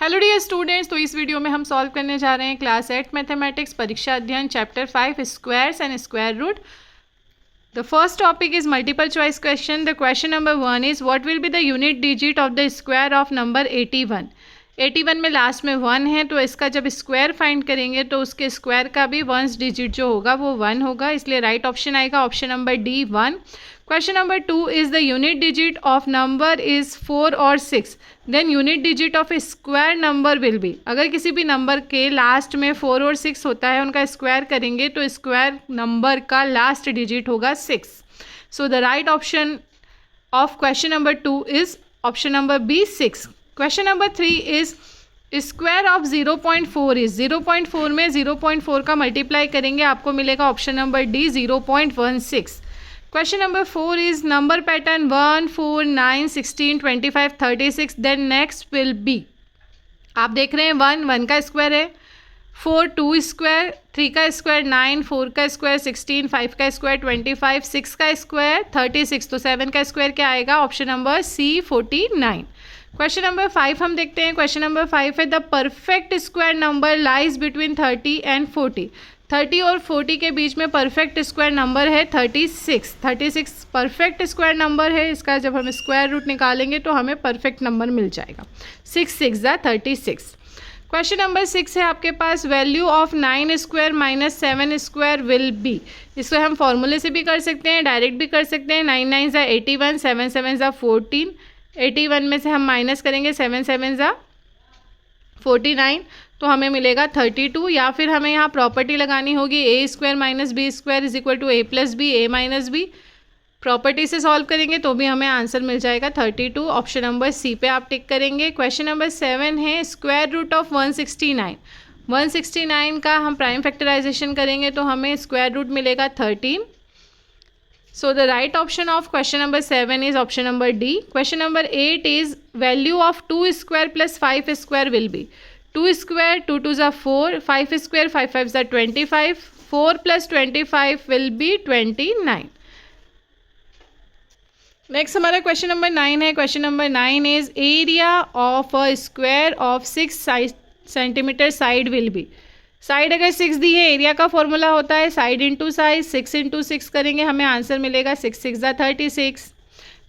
Hello dear students, तो इस video में हम सॉल्व करने जा रहे हैं क्लास 8 मैथमेटिक्स परीक्षा अध्ययन chapter 5 squares and square root. The first topic is multiple choice question. The question number 1 is what will be the unit digit of the square of number 81। 81 में last में 1 है, तो इसका जब स्क्वायर फाइंड करेंगे तो उसके स्क्वायर का भी वंस डिजिट जो होगा वो 1 होगा, इसलिए राइट ऑप्शन आएगा option number D 1। Question number 2 is the unit digit of number is 4 और 6, then unit digit of square number will be. अगर किसी भी नंबर के लास्ट में 4 और 6 होता है, उनका स्क्वायर करेंगे तो स्क्वायर नंबर का लास्ट डिजिट होगा 6। So the right option of question number 2 is option number B 6। Question number 3 is square of 0.4 is 0.4 में 0.4 का मल्टीप्लाई करेंगे, आपको मिलेगा option number D 0.16। Question number 4 is number pattern 1, 4, 9, 16, 25, 36, then next will be. आप देख रहे हैं 1 का स्क्वायर है, 4 2 स्क्वायर, 3 का स्क्वायर 9, 4 का स्क्वायर 16, 5 का स्क्वायर 25, 6 का स्क्वायर 36, तो 7 का स्क्वायर क्या आएगा option number C 49। Question number 5 हम देखते हैं। क्वेश्चन नंबर 5 है the perfect square number lies between 30 and 40। 30 और 40 के बीच में परफेक्ट स्क्वायर नंबर है 36। 36 परफेक्ट स्क्वायर नंबर है, इसका जब हम स्क्वायर रूट निकालेंगे तो हमें परफेक्ट नंबर मिल जाएगा। 6 6 ज़ा 36। क्वेश्चन नंबर 6 है आपके पास value of 9 square minus 7 square will be. इसको हम फॉर्मूले से भी कर सकते हैं, डायरेक्ट भी कर सकते हैं। 9 9 ज़ा 81, 7 7 ज़ा 14। 81 में से हम माइनस करेंगे 7 7 ज़ा 49, तो हमें मिलेगा 32। या फिर हमें यहाँ प्रॉपर्टी लगानी होगी A square minus B square is equal to A plus B, A minus B. Property से सॉल्व करेंगे तो भी हमें आंसर मिल जाएगा 32। ऑप्शन नंबर सी पे आप टिक करेंगे। क्वेश्चन नंबर 7 है स्क्वायर रूट ऑफ 169। 169 का हम प्राइम फैक्टराइजेशन करेंगे तो हमें स्क्वायर रूट मिलेगा 13। So the right option of question number 7 is option number D. Question number 8 is value of 2 square plus 5 square will be 2 square 2 2 are 4, 5 square 5 5 are 25, 4 plus 25 will be 29. Next हमारा question number 9 है। Question number 9 is area of a square of 6 centimetre side will be. Side अगर 6 दी है, area का formula होता है side into size, 6 into 6 करेंगे हमें answer मिलेगा 6 6 ज़ा 36।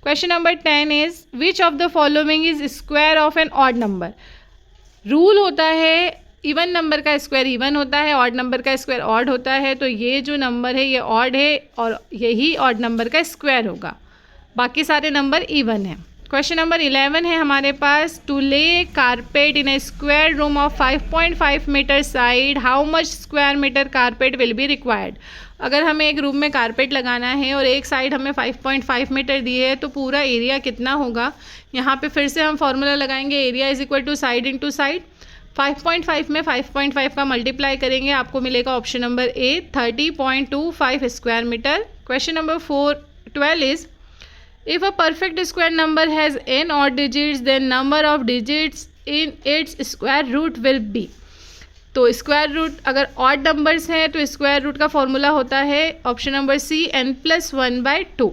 Question number 10 is which of the following is square of an odd number. Rule होता है इवन नंबर का स्क्वायर इवन होता है, ऑड नंबर का स्क्वायर ऑड होता है, तो ये जो नंबर है ये ऑड है और यही ऑड नंबर का स्क्वायर होगा, बाकी सारे नंबर इवन है। क्वेश्चन नंबर 11 है हमारे पास to lay carpet in a square room of 5.5 meter side, how much square meter carpet will be required. अगर हमें एक रूम में कारपेट लगाना है और एक साइड हमें 5.5 मीटर दी है, तो पूरा एरिया कितना होगा। यहाँ पे फिर से हम फॉर्मूला लगाएंगे area is equal to side into side. 5.5 में 5.5 का मल्टीप्लाई करेंगे, आपको मिलेगा option number A 30.25 square meter. Question number 12 is if a perfect square number has n odd digits then number of digits in its square root will be। तो square root अगर odd numbers हैं तो square root का formula होता है option number सी n+1/2।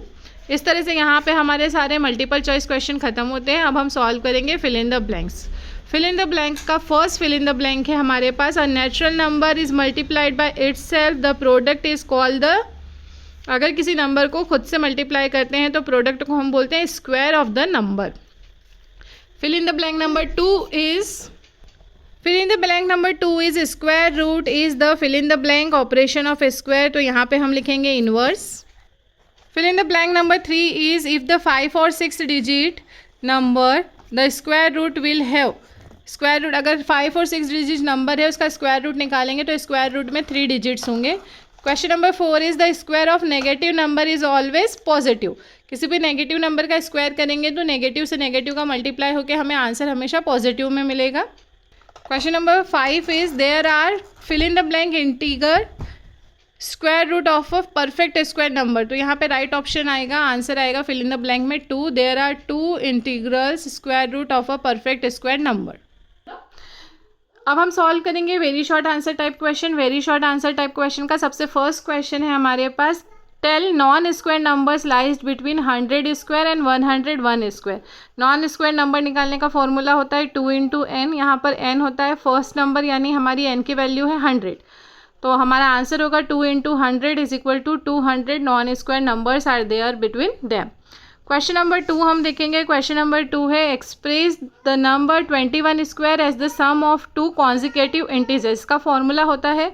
इस तरह से यहाँ पे हमारे सारे मल्टीपल चॉइस क्वेश्चन खत्म होते हैं। अब हम सॉल्व करेंगे fill in the blanks. Fill in the blank का first fill in the blank है हमारे पास a natural number is multiplied by itself, the product is called the. अगर किसी नंबर को खुद से मल्टीप्लाई करते हैं तो प्रोडक्ट को हम बोलते हैं square of the number. Fill in the blank number 2 is square root is the fill in the blank operation of square, तो यहाँ पे हम लिखेंगे inverse. Fill in the blank number 3 is if the 5 और 6 digit number the square root will have. Square root अगर 5 और 6 digit number है उसका स्क्वायर रूट निकालेंगे तो स्क्वायर रूट में 3 डिजिट्स होंगे। Question number 4 is the square of negative number is always positive. किसी भी नेगेटिव नंबर का स्क्वायर करेंगे तो नेगेटिव से नेगेटिव का मल्टीप्लाई होकर हमें आंसर हमेशा पॉजिटिव में मिलेगा। Question number 5 is there are fill in the blank integer square root of a perfect square number, तो यहाँ पे राइट ऑप्शन आएगा, आंसर आएगा फिल इन द ब्लैंक में 2। There are 2 integrals square root of a perfect square number. अब हम solve करेंगे very short answer type question. Very short answer type question का सबसे फर्स्ट क्वेश्चन है हमारे पास tell non square numbers lies between 100 square and 101 square. Non square number निकालने का फॉर्मूला होता है 2 इंटू एन। यहाँ पर एन होता है फर्स्ट नंबर, यानी हमारी एन की वैल्यू है 100, तो हमारा आंसर होगा 2 into 100 is equal to 200 non square numbers are there between them. Question number 2 हम देखेंगे। क्वेश्चन नंबर 2 है express the number 21 square as the sum of 2 consecutive integers. का फॉर्मूला होता है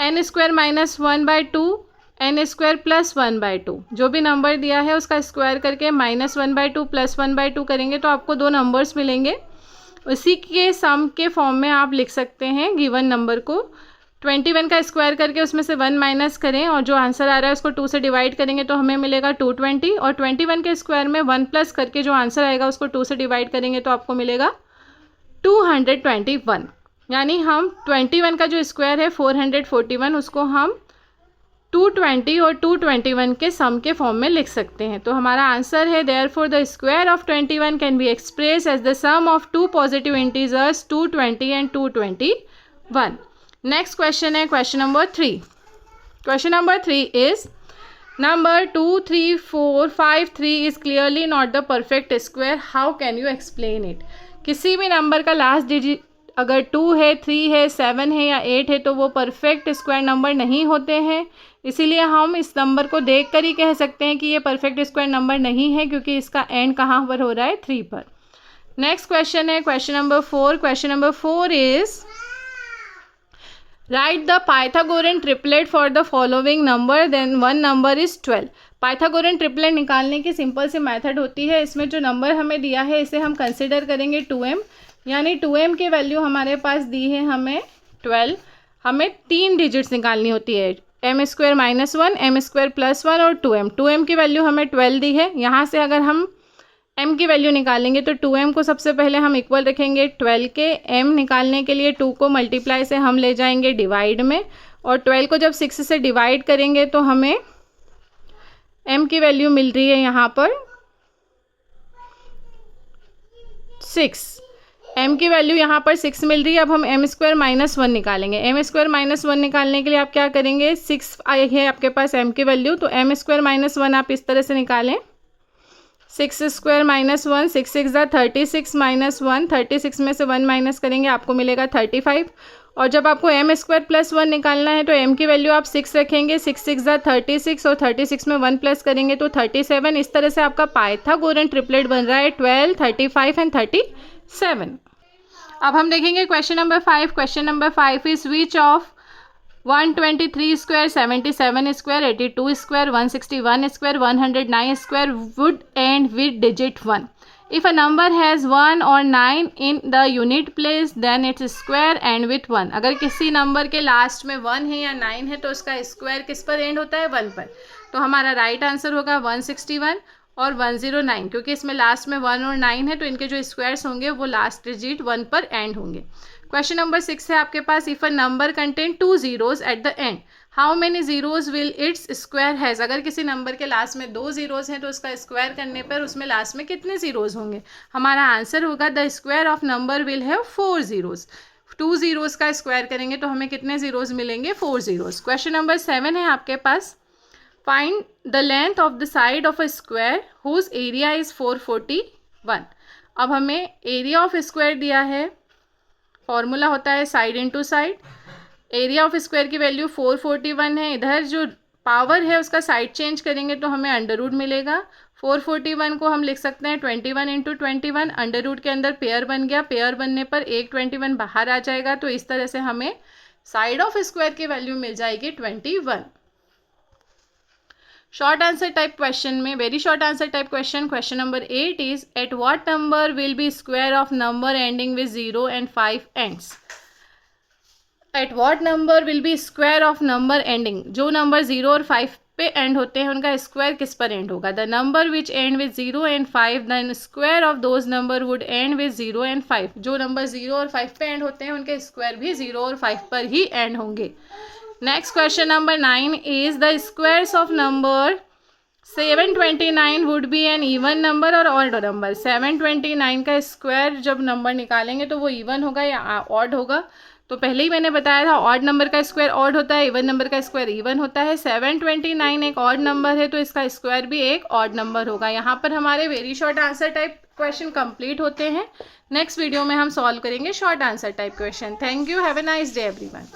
n square minus 1/2 n square plus 1/2। जो भी number दिया है उसका स्क्वायर करके माइनस 1/2 प्लस 1/2 करेंगे तो आपको दो नंबर्स मिलेंगे। उसी के सम के फॉर्म में आप लिख सकते हैं गिवन नंबर को। 21 का स्क्वायर करके उसमें से 1 माइनस करें और जो आंसर आ रहा है उसको 2 से डिवाइड करेंगे तो हमें मिलेगा 220, और 21 के स्क्वायर में 1 प्लस करके जो आंसर आएगा उसको 2 से डिवाइड करेंगे तो आपको मिलेगा 221। यानी हम 21 का जो स्क्वायर है 441, उसको हम 220 और 221 के सम के फॉर्म में लिख सकते हैं। तो हमारा आंसर है therefore the square of 21 can be express as the sum of 2 positive integers 220 and 221। Next question है question number 3। Question number 3 is number 23453 is clearly not the perfect square, how can you explain it. किसी भी number का last digit अगर 2 है, 3 है, 7 है या 8 है तो वो परफेक्ट स्क्वायर नंबर नहीं होते हैं। इसीलिए हम इस नंबर को देखकर ही कह सकते हैं कि ये परफेक्ट स्क्वायर नंबर नहीं है, क्योंकि इसका एंड कहाँ पर हो रहा है, 3 पर। नेक्स्ट क्वेश्चन है question number 4। Question number 4 is write the Pythagorean triplet for the following number then one number is 12। Pythagorean triplet निकालने की सिंपल सी मेथड होती है। इसमें जो नंबर हमें दिया है इसे हम कंसिडर करेंगे 2m, यानी 2m की वैल्यू हमारे पास दी है हमें 12। हमें 3 डिजिट्स निकालनी होती है, m square minus 1, m square plus 1 और 2m। 2m की वैल्यू हमें 12 दी है। यहाँ से अगर हम m की वैल्यू निकालेंगे तो 2m को सबसे पहले हम इक्वल रखेंगे 12 के। m निकालने के लिए 2 को मल्टीप्लाई से हम ले जाएंगे डिवाइड में, और 12 को जब 6 से डिवाइड करेंगे तो हमें m की वैल्यू मिल रही है यहाँ पर 6। m की वैल्यू यहाँ पर 6 मिल रही है। अब हम m स्क्वायर माइनस 1 निकालेंगे। m स्क्वायर माइनस 1 निकालने के लिए आप क्या करेंगे, 6 आई है आपके पास m की वैल्यू, तो m स्क्वायर माइनस 1 आप इस तरह से निकालें। 6 स्क्वायर माइनस 1, 6 6 36 माइनस 1, 36 में से 1 माइनस करेंगे आपको मिलेगा 35। और जब आपको m स्क्वायर प्लस 1 निकालना है तो m की वैल्यू आप 6 रखेंगे। 6 6 36 और 36 में 1 प्लस करेंगे तो 37। इस तरह से आपका पाइथागोरन ट्रिपलेट बन रहा है 12, 35 एंड 37। अब हम देखेंगे question number 5। Question number 5 is which of 123 square, 77 square, 82 square, 161 square, 109 square would end with digit 1. If a number has 1 or 9 in the unit place then its square end with 1. अगर किसी number के last में 1 है या 9 है तो उसका square किस पर एंड होता है, 1 पर। तो हमारा राइट आंसर होगा 161 और 109, क्योंकि इसमें लास्ट में 1 और 9 है तो इनके जो स्क्वायर्स होंगे वो लास्ट डिजिट 1 पर एंड होंगे। क्वेश्चन नंबर 6 है आपके पास, if a number contain 2 zeros at the end how many zeros will its square has. अगर किसी नंबर के लास्ट में 2 जीरोज हैं तो उसका स्क्वायर करने पर उसमें लास्ट में कितने जीरोज होंगे। हमारा आंसर होगा the square of number will have 4 zeros। 2 zeros का स्क्वायर करेंगे तो हमें कितने जीरोज मिलेंगे, 4 zeros। क्वेश्चन नंबर 7 है आपके पास, find the length of the side of a square whose area is 441। अब हमें एरिया ऑफ स्क्वायर दिया है, फॉर्मूला होता है side into side. Area of square की वैल्यू 441 है। इधर जो पावर है उसका साइड चेंज करेंगे तो हमें अंडर रूट मिलेगा। 441 को हम लिख सकते हैं 21 इंटू 21। अंडर रूट के अंदर पेयर बन गया, पेयर बनने पर एक 21 बाहर आ जाएगा। तो इस तरह से हमें साइड ऑफ स्क्वायर की वैल्यू मिल जाएगी 21। शॉर्ट आंसर टाइप क्वेश्चन में, very short answer type question, question number 8 is at what number will B square of number ending with 0 and 5 ends. At what number will B square of number ending, जो number 0 और 5 पे and होते हैं उनका square किस पर end होगा। The number which end with 0 and 5 then square of those number would end with 0 and 5। जो नंबर 0 और 5 पे एंड होते हैं उनके स्क्वायर भी 0 और 5 पर ही एंड होंगे। Next question number 9 is the squares of number 729 would be an even number और ऑड नंबर। 729 का स्क्वायर जब नंबर निकालेंगे तो वो इवन होगा या ऑड होगा। तो पहले ही मैंने बताया था ऑड नंबर का स्क्वायर ऑड होता है, इवन नंबर का स्क्वायर इवन होता है। 729 एक ऑड नंबर है तो इसका स्क्वायर भी एक ऑड नंबर होगा। यहाँ पर हमारे very short answer type question complete होते हैं। नेक्स्ट वीडियो में हम सॉल्व करेंगे short answer type question. Thank you, have a nice day everyone.